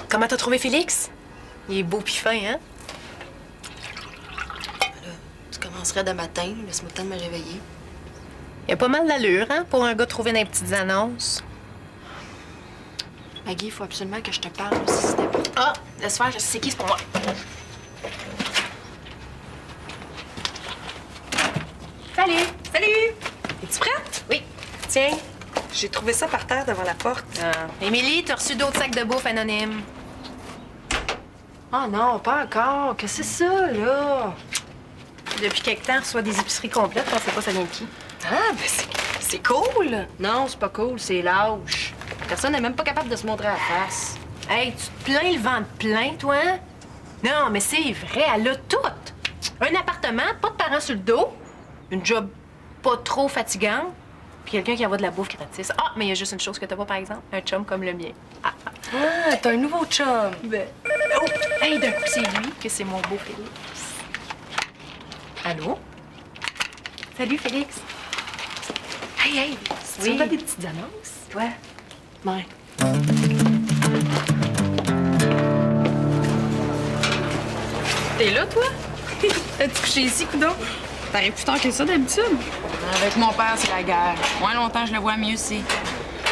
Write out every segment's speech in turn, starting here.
Comment t'as trouvé Félix? Il est beau pis fin, hein? Là, tu commencerais de matin, laisse-moi le temps de me réveiller. Il a pas mal d'allure, hein, pour un gars trouvé dans les petites annonces. Maggie, il faut absolument que je te parle aussi, c'était pas. Ah, laisse faire, je sais qui, c'est pour moi. Salut! Salut! Es-tu prête? Oui. Tiens. J'ai trouvé ça par terre devant la porte. Émilie, t'as reçu d'autres sacs de bouffe anonymes. Oh non, pas encore. Qu'est-ce que c'est ça, là? Depuis quelque temps, on reçoit des épiceries complètes, on sait pas ça vient de qui. Ah, ben c'est cool. Non, c'est pas cool, c'est lâche. Personne n'est même pas capable de se montrer à la face. Hey, tu te plains le ventre plein, toi, hein? Non, mais c'est vrai, elle a tout. Un appartement, pas de parents sur le dos, une job pas trop fatigante, puis quelqu'un qui envoie de la bouffe gratis. Ah, mais il y a juste une chose que t'as pas, par exemple, un chum comme le mien. Ah, t'as un nouveau chum. Ben... Oh! Hey, d'un coup, c'est lui que c'est mon beau Félix. Allô? Salut, Félix. Hey, Oui. tu as des petites annonces? Ouais. Ouais. T'es là, toi? T'as-tu couché ici, coudonc? T'arrives plus tard que ça, d'habitude? Avec mon père, c'est la guerre. Moins longtemps je le vois, mieux c'est.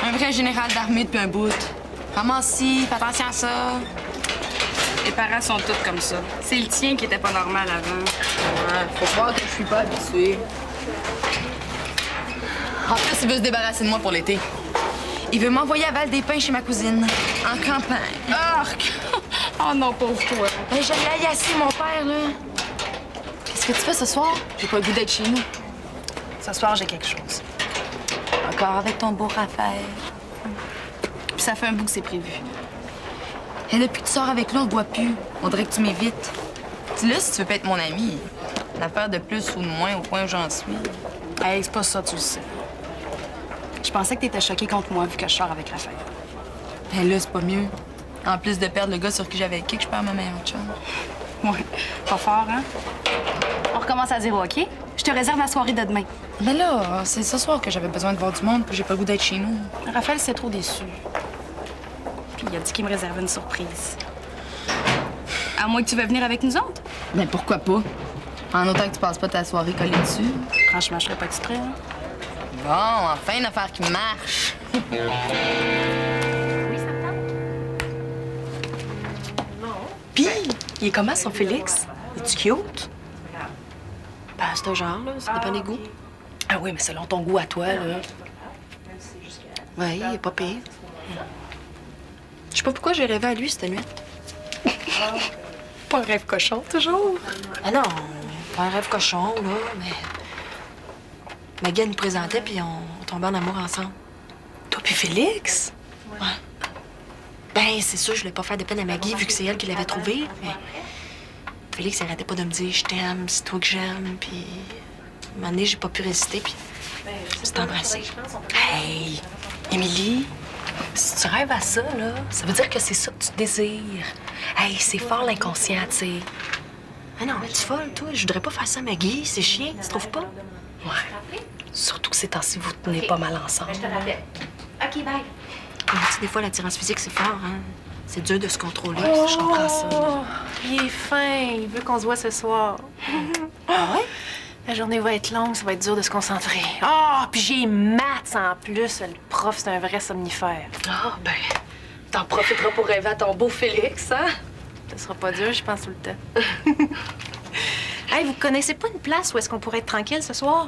Un vrai général d'armée depuis un bout. Ramasse-y, fais attention à ça. Les parents sont tous comme ça. C'est le tien qui était pas normal avant. Ouais, faut croire que je suis pas habituée. En plus, il veut se débarrasser de moi pour l'été. Il veut m'envoyer à Val-des-Pins chez ma cousine, en campagne. Arc! Oh non, pauvre toi. Ben, je l'ai agacé, mon père, là. Qu'est-ce que tu fais ce soir? J'ai pas le goût d'être chez nous. Ce soir, j'ai quelque chose. Encore avec ton beau Raphaël. Puis ça fait un bout que c'est prévu. Et depuis que tu sors avec lui, on te voit plus. On dirait que tu m'évites. Dis-le si tu veux pas être mon ami. Une affaire de plus ou de moins au point où j'en suis. Hey, c'est pas ça, tu le sais. Je pensais que t'étais choquée contre moi vu que je sors avec Raphaël. Ben là, c'est pas mieux. En plus de perdre le gars sur qui j'avais kick, je perds ma meilleure chum. Ouais, pas fort, hein? On recommence à zéro, OK? Je te réserve la soirée de demain. Mais là, c'est ce soir que j'avais besoin de voir du monde puis j'ai pas le goût d'être chez nous. Raphaël, c'est trop déçu. Puis il a dit qu'il me réservait une surprise. À moins que tu veuilles venir avec nous autres? Ben pourquoi pas? En autant que tu passes pas ta soirée collée dessus. Franchement, je serais pas exprès, hein? Bon, enfin une affaire qui marche. Oui, ça me tente? Non. Pis, il est comment, son Félix? Es-tu cute? Ben, c'est un genre, là. Ça dépend des goûts. Ah oui, mais selon ton goût à toi, là. Ouais, il est pas pire. Je sais pas pourquoi j'ai rêvé à lui cette nuit. Pas un rêve cochon, toujours. Ah non, pas un rêve cochon, là, mais... Maggie, elle nous présentait, puis on tombait en amour ensemble. Toi puis Félix? Ouais. Ben, c'est sûr, je voulais pas faire de peine à Maggie, vu que c'est elle qui l'avait trouvé, mais... Félix arrêtait pas de me dire « Je t'aime, c'est toi que j'aime », puis... Un moment donné, j'ai pas pu résister, puis... On s'est embrassés. Hey, Émilie, si tu rêves à ça, là, ça veut dire que c'est ça que tu désires. Hey, c'est fort l'inconscient, tu sais. Ah non, mais tu folle, toi. Je voudrais pas faire ça à Maggie, c'est chiant, tu trouves pas? Ouais. Surtout que ces temps-ci, vous tenez pas mal ensemble. Je te rappelle. OK, bye. Tu sais, des fois, l'attirance physique, c'est fort, hein? C'est dur de se contrôler, je comprends ça. Oh, il est fin. Il veut qu'on se voit ce soir. Ah ouais? La journée va être longue, ça va être dur de se concentrer. Ah, puis j'ai maths en plus. Le prof, c'est un vrai somnifère. Ah, ben, t'en profiteras pour rêver à ton beau Félix, hein? Ce sera pas dur, je pense, tout le temps. Hey, vous connaissez pas une place où est-ce qu'on pourrait être tranquille ce soir?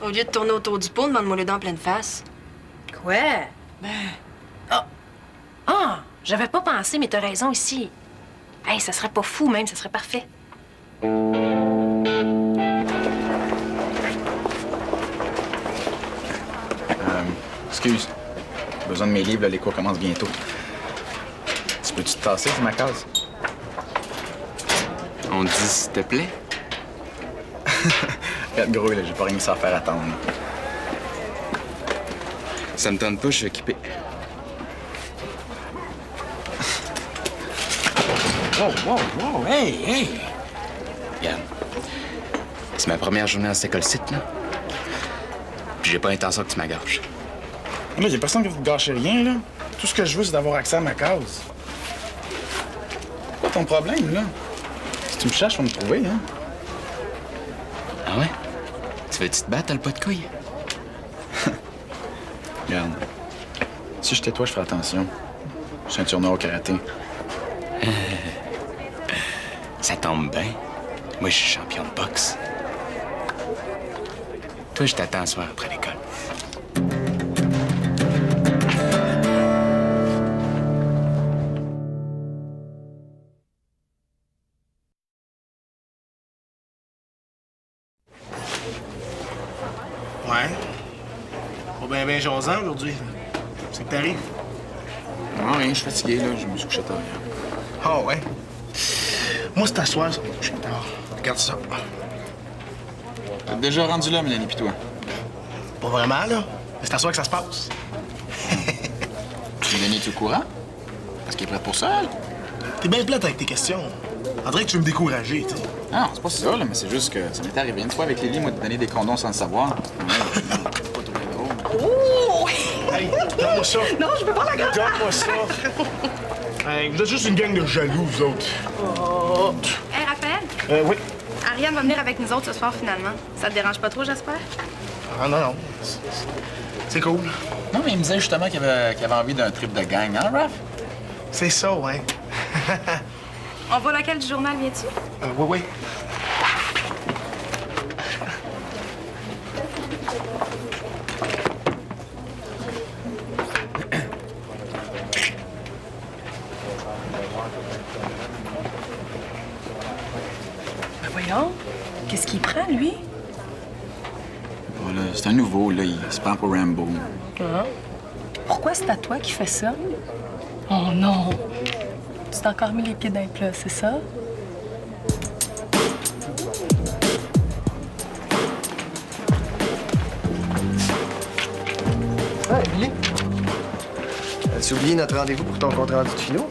Au lieu de tourner autour du pot, demande-moi les dents en pleine face. Quoi? Ah, j'avais pas pensé, mais t'as raison ici. Hey, ça serait pas fou même, ça serait parfait. Excuse. J'ai besoin de mes livres, là, les cours commencent bientôt. Tu peux-tu te tasser, c'est ma case? On dit s'il te plaît? Regarde, gros, là, j'ai pas rien que ça à faire attendre. Ça me tente pas, je suis occupé. Wow, hey! Regarde. C'est ma première journée à cette école-ci, là. Puis j'ai pas l'intention que tu m'agages. Là, y a personne qui vous gâche rien, là. Tout ce que je veux, c'est d'avoir accès à ma case. C'est quoi ton problème, là? Si tu me cherches, faut me trouver, hein? Ah ouais? Tu veux-tu te battre, t'as le pas de couilles? Regarde. Si j'étais toi, je ferais attention. Ceinture noire au karaté. Ça tombe bien. Moi, je suis champion de boxe. Toi, je t'attends ce soir après l'école. Ouais. Pas bien jasant aujourd'hui. C'est que t'arrives. Non, rien, je suis fatigué, là. Je me suis couché tard hier. Ah ouais. Moi, c'est à soir, ça va me coucher tard. Regarde ça. T'es déjà rendu là, Mélanie, pis toi? Pas vraiment, là. Mais c'est à soir que ça se passe. Mélanie, tu es au courant? Parce qu'elle est prête pour ça, elle? T'es bien plate avec tes questions. On dirait que tu veux me décourager, tu sais. Non, c'est pas ça, là, mais c'est juste que ça m'est arrivé une fois avec Lily, moi, de donner des condoms sans le savoir. Ouais, je pas trop drôle. Oh! Hey, donne-moi ça. Non, je veux pas la grande. Donne-moi ça. Hey, vous êtes juste une gang de jaloux, vous autres. Hey, Raphaël, Oui. Ariane va venir avec nous autres ce soir, finalement. Ça te dérange pas trop, j'espère? Ah non, non. C'est cool. Non, mais il me disait justement qu'il avait envie d'un trip de gang, hein, Raph? C'est ça, ouais. On voit laquelle du journal, viens-tu? Oui, oui. Ben voyons, qu'est-ce qu'il prend, lui? Voilà, c'est un nouveau, là, il se prend pour Rambo. Hein? Pourquoi c'est à toi qui fais ça? Oh non! Tu t'es encore mis les pieds dans les plats, c'est ça? Ah, Emily. As-tu oublié notre rendez-vous pour ton compte rendu de philo?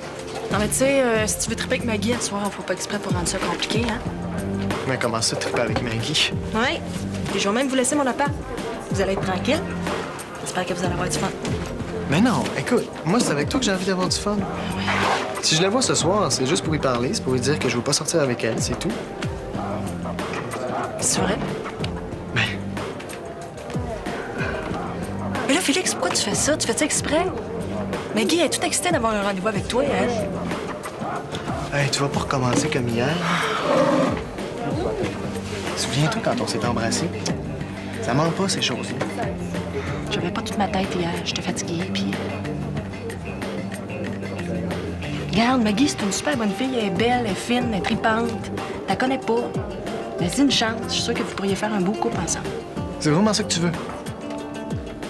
Non, mais tu sais, si tu veux triper avec Maggie, à soir, on faut pas exprès pour rendre ça compliqué, hein? Mais comment ça, triper avec Maggie? Ouais. Puis je vais même vous laisser mon appart. Vous allez être tranquille. J'espère que vous allez avoir du fun. Mais non, écoute, moi, c'est avec toi que j'ai envie d'avoir du fun. Si je la vois ce soir, c'est juste pour y parler, c'est pour lui dire que je veux pas sortir avec elle, c'est tout. C'est vrai? Mais là, Félix, pourquoi tu fais ça? Tu fais ça exprès? Maggie est toute excitée d'avoir un rendez-vous avec toi, elle. Hey, tu vas pas recommencer comme hier. Souviens-toi quand on s'est embrassés? Ça manque pas, ces choses-là. J'avais pas toute ma tête hier. J'étais fatiguée, puis... Regarde, Maggie, c'est une super bonne fille. Elle est belle, elle est fine, elle est tripante. T'la connais pas. Laisse-y une chance. Je suis sûre que vous pourriez faire un beau couple ensemble. C'est vraiment ça que tu veux?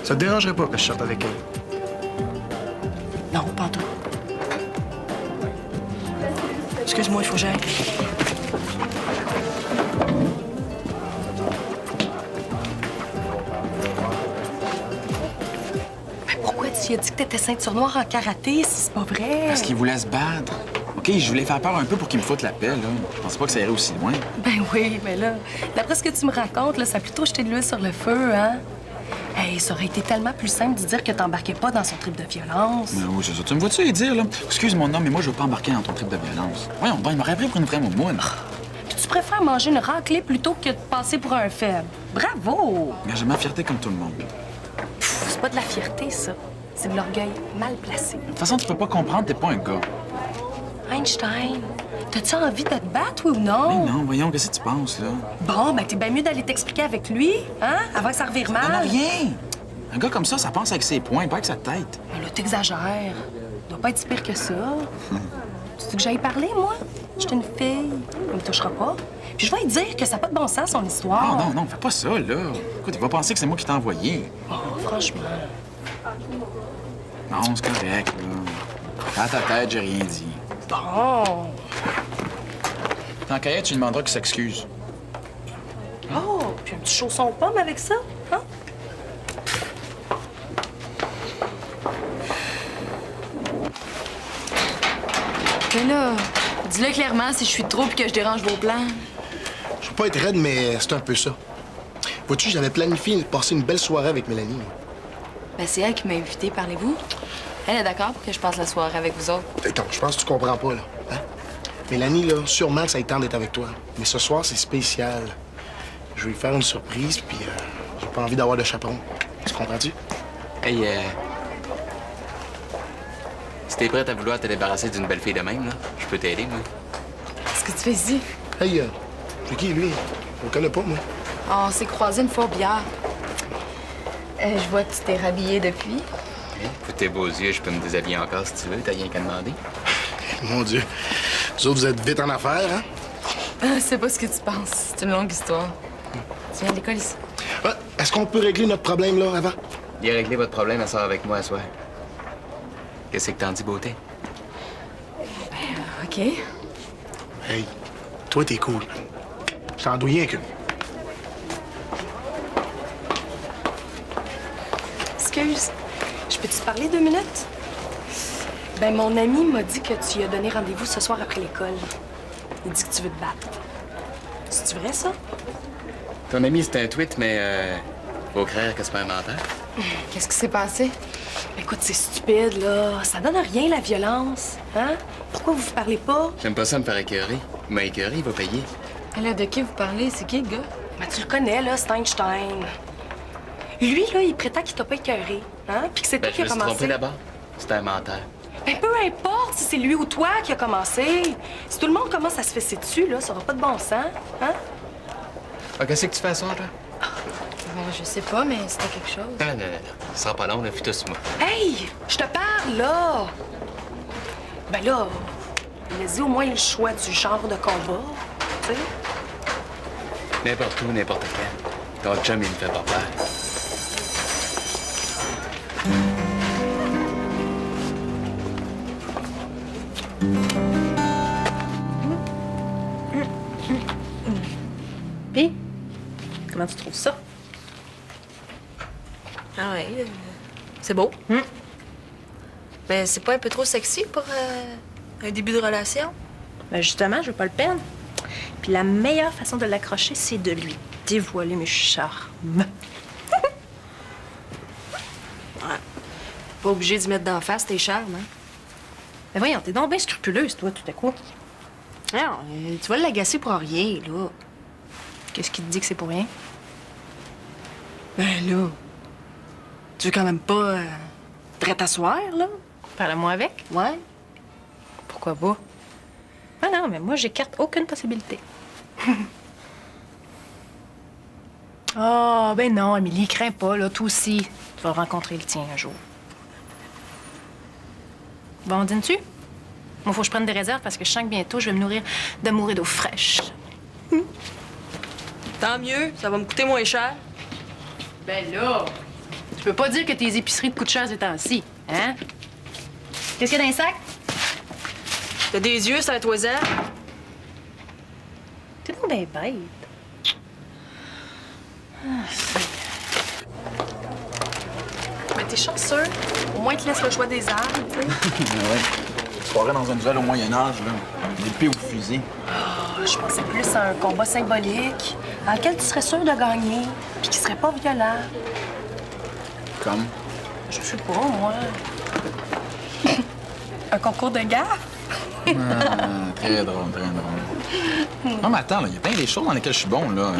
Ça te dérangerait pas que je sorte avec elle? Non, pas en tout. Excuse-moi, il faut que j'aille. Pourquoi tu lui as dit que t'étais ceinture noire en karaté si c'est pas vrai? Parce qu'il voulait se battre. OK, je voulais faire peur un peu pour qu'il me foute la paix, là. Je pensais pas que ça irait aussi loin. Ben oui, mais là, d'après ce que tu me racontes, là, ça a plutôt jeté de l'huile sur le feu, hein? Hey, ça aurait été tellement plus simple de dire que t'embarquais pas dans son trip de violence. Mais oui, c'est ça. Tu me vois-tu y dire, là? Excuse mon nom, mais moi, je veux pas embarquer dans ton trip de violence. Voyons, bon, il m'aurait pris pour une vraie moumoune. Puis tu préfères manger une raclée plutôt que de passer pour un faible. Bravo! Mais j'ai ma fierté comme tout le monde. Pff, c'est pas de la fierté, ça. C'est de l'orgueil mal placé. De toute façon, tu peux pas comprendre, t'es pas un gars. Einstein, t'as-tu envie de te battre, oui ou non? Mais non, voyons, qu'est-ce que tu penses, là? Bon, ben t'es bien mieux d'aller t'expliquer avec lui, hein? Avant que ça revire mal. Non, rien! Un gars comme ça pense avec ses poings, pas avec sa tête. Ben là, t'exagères. Doit pas être si pire que ça. Tu veux que j'aille parler, moi? Je suis une fille. On me touchera pas. Puis je vais lui dire que ça n'a pas de bon sens, son histoire. Non, non, non, fais pas ça, là. Écoute, il va penser que c'est moi qui t'ai envoyé. Oh, franchement. Non, c'est correct, là. À ta tête, j'ai rien dit. Bon. Tant qu'à y être, tu lui demanderas qu'il s'excuse. Oh, puis un petit chausson aux pommes avec ça, hein? Mais là, dis-le clairement si je suis trop et que je dérange vos plans. Je veux pas être raide, mais c'est un peu ça. Vois-tu, j'avais planifié de passer une belle soirée avec Mélanie. Ben, c'est elle qui m'a invité, parlez-vous? Elle est d'accord pour que je passe la soirée avec vous autres. Attends, je pense que tu comprends pas, là. Hein? Mélanie, là, sûrement que ça ait tente d'être avec toi. Mais ce soir, c'est spécial. Je vais lui faire une surprise, puis j'ai pas envie d'avoir de chaperon. Tu comprends-tu? Hey, si t'es prête à vouloir te débarrasser d'une belle fille de même, là, je peux t'aider, moi. Qu'est-ce que tu fais ici? Hey, c'est qui, lui? Je le connais pas, moi. Oh, on s'est croisés une fois au billard. Je vois que tu t'es rhabillé depuis. Pour tes beaux yeux, je peux me déshabiller encore si tu veux, t'as rien qu'à demander. Mon Dieu. Vous autres, vous êtes vite en affaires, hein? C'est pas ce que tu penses. C'est une longue histoire. Tu viens de l'école ici? Ouais, est-ce qu'on peut régler notre problème, là, avant? Viens régler votre problème, elle sort avec moi à soir. Qu'est-ce que t'en dis, beauté? OK. Hey, toi, t'es cool. Je t'en douille rien qu'une. Excuse, je peux te parler 2 minutes? Ben, mon ami m'a dit que tu lui as donné rendez-vous ce soir après l'école. Il dit que tu veux te battre. C'est-tu vrai, ça? Ton ami, c'est un tweet, mais faut croire que c'est pas un menteur. Qu'est-ce qui s'est passé? Écoute, c'est stupide, là. Ça donne rien, la violence. Hein? Pourquoi vous parlez pas? J'aime pas ça me faire écœurer. Il m'a écœuré, il va payer. Elle de qui vous parlez? C'est qui, le gars? Ben, tu le connais, là, Steinstein. Lui, là, il prétend qu'il t'a pas écœuré. Hein? Puis que c'est toi Ben, qui je a me suis commencé. trompé là-bas. C'était un menteur. Ben, peu importe si c'est lui ou toi qui a commencé. Si tout le monde commence à se fesser dessus, là, ça aura pas de bon sens. Hein? Ah, qu'est-ce que tu fais à soir, toi? Je sais pas, mais c'était quelque chose. Non. Ça sera pas long, là, fuis-toi sur moi. Hey! Je te parle, là! Ben là, laissez au moins le choix du genre de combat, tu sais? N'importe où, n'importe quand. Ton chum, il me fait pas peur. Puis, comment tu trouves ça? Ah ouais, c'est beau. Mais c'est pas un peu trop sexy pour un début de relation? Ben justement, je veux pas le perdre. Puis la meilleure façon de l'accrocher, c'est de lui dévoiler mes charmes. Pas obligé d'y mettre d'en face tes charmes, hein? Ben voyons, t'es donc bien scrupuleuse, toi, tout à coup. Non, tu vas l'agacer pour rien, là. Qu'est-ce qui te dit que c'est pour rien? Ben là, tu veux quand même pas prêt t'asseoir, là? Parle-moi avec. Ouais. Pourquoi pas? Ah non, mais moi, j'écarte aucune possibilité. Oh, ben non, Amélie, crains pas, là, toi aussi. Tu vas rencontrer le tien un jour. Bon, on dîne-tu? Moi, faut que je prenne des réserves parce que je sens que bientôt, je vais me nourrir d'amour et d'eau fraîche. Tant mieux, ça va me coûter moins cher. Ben là, tu peux pas dire que tes épiceries te coûtent cher ces temps-ci, hein? Qu'est-ce qu'il y a dans les sacs? T'as des yeux, ça toi-en. T'es donc bien bête. Mais t'es chanceux. Au moins, il te laisse le choix des armes, tu sais. Ouais. Tu croirais dans un duel au Moyen-Âge, là. L'épée ou le fusil. Je pensais plus à un combat symbolique dans lequel tu serais sûr de gagner, puis qui serait pas violent. Comme. Je sais pas, moi. Un concours de gaffe? Ah, très drôle, très drôle. Non, mais attends, il y a bien des choses dans lesquelles je suis bon, là.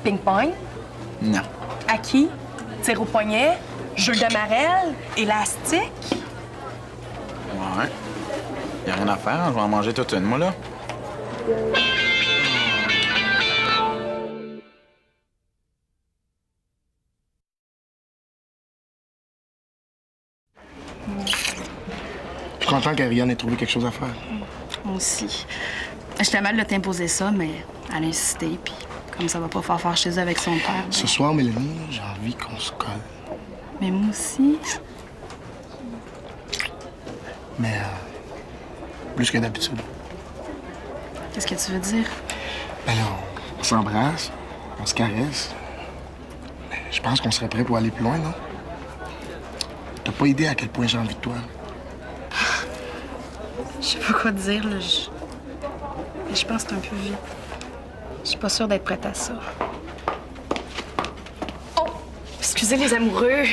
Ping-pong, Non. acquis, tir au poignet, jeu de marelle, élastique. Ouais. Y a rien à faire, hein, je vais en manger toute une, moi, là. Je suis content qu'Ariane ait trouvé quelque chose à faire. Moi aussi. J'étais mal de t'imposer ça, mais elle a insisté, puis comme ça va pas faire faire chez eux avec son père. Ce soir, Mélanie, j'ai envie qu'on se colle. Mais moi aussi. Mais plus que d'habitude. Qu'est-ce que tu veux dire? Ben là, on s'embrasse, on se caresse. Mais je pense qu'on serait prêt pour aller plus loin, non? T'as pas idée à quel point j'ai envie de toi. Je sais pas quoi te dire, là. Mais je pense que c'est un peu vite. Je suis pas sûre d'être prête à ça. Oh! Excusez les amoureux.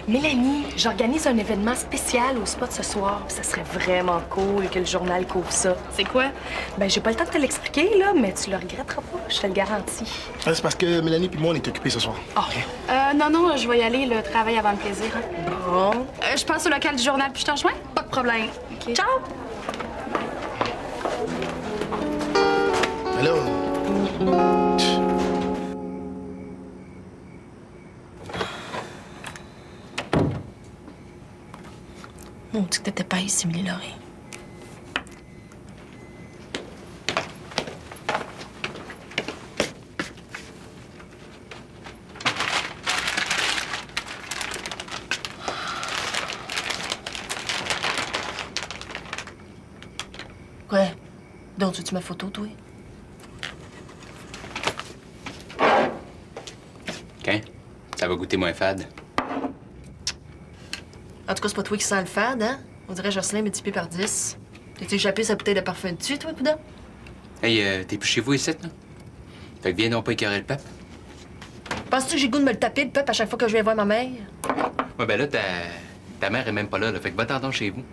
Mélanie, j'organise un événement spécial au spot ce soir. Ça serait vraiment cool que le journal couvre ça. C'est quoi? Ben, j'ai pas le temps de te l'expliquer, là, mais tu le regretteras pas, je te le garantis. Ah, c'est parce que Mélanie puis moi, on est occupés ce soir. Non, je vais y aller, le travail avant le plaisir. Hein. Bon. Je passe au local du journal puis je t'en rejoins? Pas de problème. OK. Ciao! Mais là... On dit que t'étais pas ici, Émilie Lauré. Quoi? Donc, tu ma photo, toi? OK. Ça va goûter moins fade. En tout cas, c'est pas toi qui sens le fade, hein? On dirait Jocelyn multiplié par 10. T'as échappé sa bouteille de parfum dessus, toi, coudin? Hey, t'es plus chez vous ici, là? Fait que viens donc pas écœurer le pape. Penses-tu que j'ai le goût de me le taper, le peuple, à chaque fois que je viens voir ma mère? Ouais, ben là, ta mère est même pas là, fait que va-t'en donc chez vous.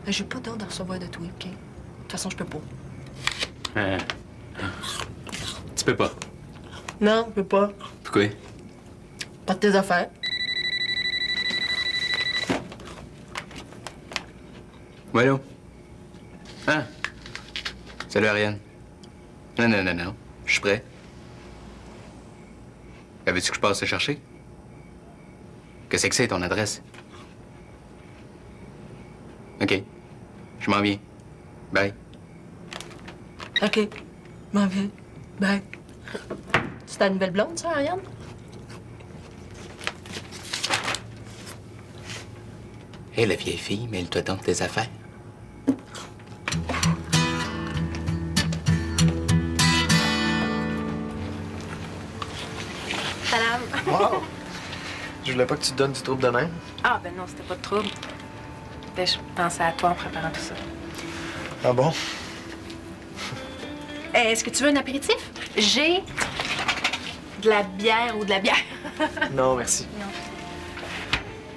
J'ai pas d'ordre de recevoir de toi, OK? De toute façon, je peux pas. Tu peux pas. Non, je peux pas. Pourquoi? Pas de tes affaires. Ouais, allô? Hein? Salut, Ariane. Non. Je suis prêt. Avais-tu que je passe te chercher? Qu'est-ce que c'est ton adresse? OK. Je m'en viens. Bye. OK. M'en viens. Bye. C'est ta nouvelle blonde, ça, Ariane? Hé, la vieille fille, mêle-toi donc de tes affaires. Salam. Wow! Je voulais pas que tu te donnes du trouble de même. Ah, ben non, c'était pas de trouble. Ben, je pensais à toi en préparant tout ça. Ah bon? Est-ce que tu veux un apéritif? J'ai de la bière ou de la bière. Non, merci.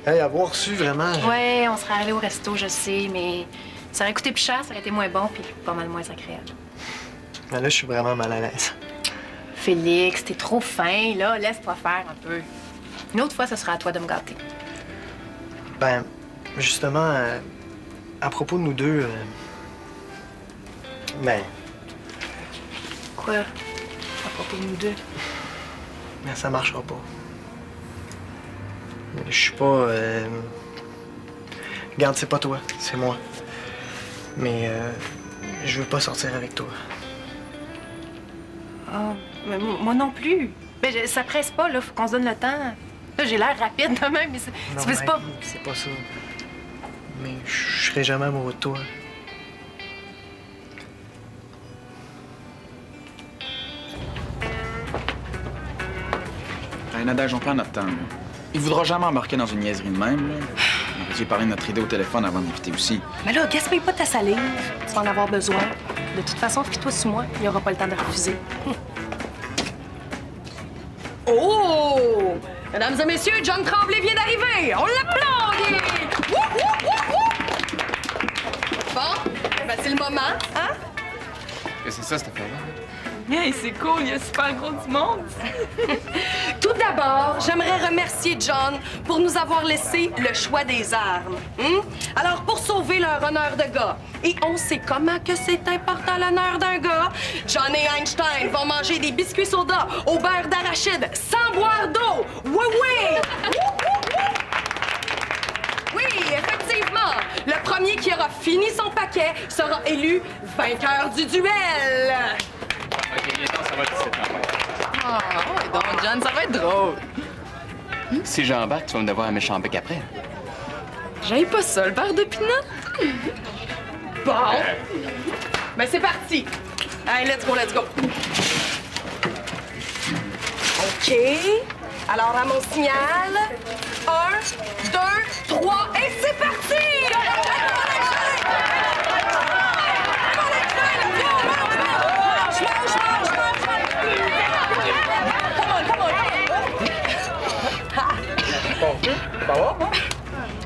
Hey, avoir su vraiment... Ouais, on serait allé au resto, je sais, mais ça aurait coûté plus cher, ça aurait été moins bon puis pas mal moins agréable. Mais là, je suis vraiment mal à l'aise. Félix, t'es trop fin, là. Laisse-toi faire un peu. Une autre fois, ce sera à toi de me gâter. Ben, justement, à propos de nous deux... Ben, Quoi? À propos de nous deux? ben, ça marchera pas. Je suis pas... Regarde, c'est pas toi, c'est moi. Mais je veux pas sortir avec toi. Ah, mais moi non plus. Ben, ça presse pas, là. Faut qu'on se donne le temps. Là, j'ai l'air rapide de même, mais c'est Non, pas... c'est pas ça. Mais je serai jamais amoureux de toi. Hey, Nadège, on prend notre temps, là. Il voudra jamais embarquer dans une niaiserie de même, là. On aurait dû parler de notre idée au téléphone avant d'inviter aussi. Mais là, gaspille pas ta salive. Tu vas en avoir besoin. De toute façon, fie-toi sur moi. Il n'y aura pas le temps de refuser. Oh! Mesdames et messieurs, John Tremblay vient d'arriver. On l'applaudit! Bon, ben c'est le moment, hein? Qu'est-ce que c'est ça, cette affaire-là? Hey, c'est cool, il y a super gros du monde. Tout d'abord, j'aimerais remercier John pour nous avoir laissé le choix des armes. Alors, pour sauver leur honneur de gars, et on sait comment que c'est important l'honneur d'un gars, John et Einstein vont manger des biscuits soda au beurre d'arachide sans boire d'eau. Oui! Oui, effectivement. Le premier qui aura fini son paquet sera élu vainqueur du duel. OK, attends, ça va être cette affaire. Ah, ouais, donc, John, ça va être drôle. Si j'embarque, tu vas me devoir un méchant bec après. J'aille pas ça, le beurre de pinot. Bon. Ben, c'est parti. Allez, let's go. OK. Alors, à mon signal, 1, 2, 3, et c'est parti! Come on. Ça va, moi?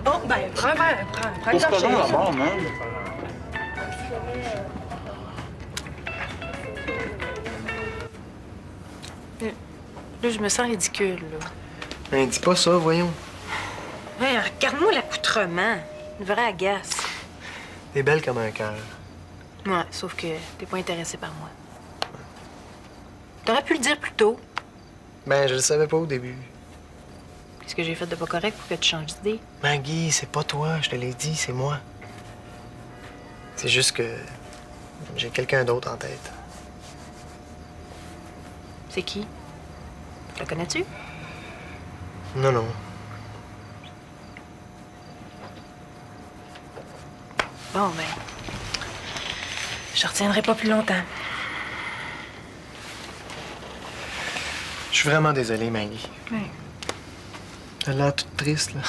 Oh, ben, prends un verre, prends une Pour gorgée. pas d'abord, man. Là, je me sens ridicule, là. Ben, dis pas ça, voyons. Ouais, regarde-moi l'accoutrement. Une vraie agace. T'es belle comme un cœur. Ouais, sauf que t'es pas intéressé par moi. T'aurais pu le dire plus tôt. Ben, je le savais pas au début. Qu'est-ce que j'ai fait de pas correct pour que tu changes d'idée? Maggie, c'est pas toi, je te l'ai dit, c'est moi. C'est juste que j'ai quelqu'un d'autre en tête. C'est qui? Le connais-tu? Non, non. Bon, ben. Je retiendrai pas plus longtemps. Je suis vraiment désolé, Maggie. Ouais. T'as l'air toute triste, là.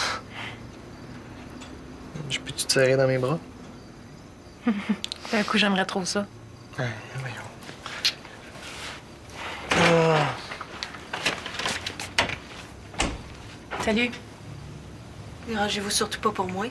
Je peux-tu te serrer dans mes bras? Un coup, j'aimerais trop ça. Ouais, voyons. Ah. Salut. Dérangez-vous surtout pas pour moi.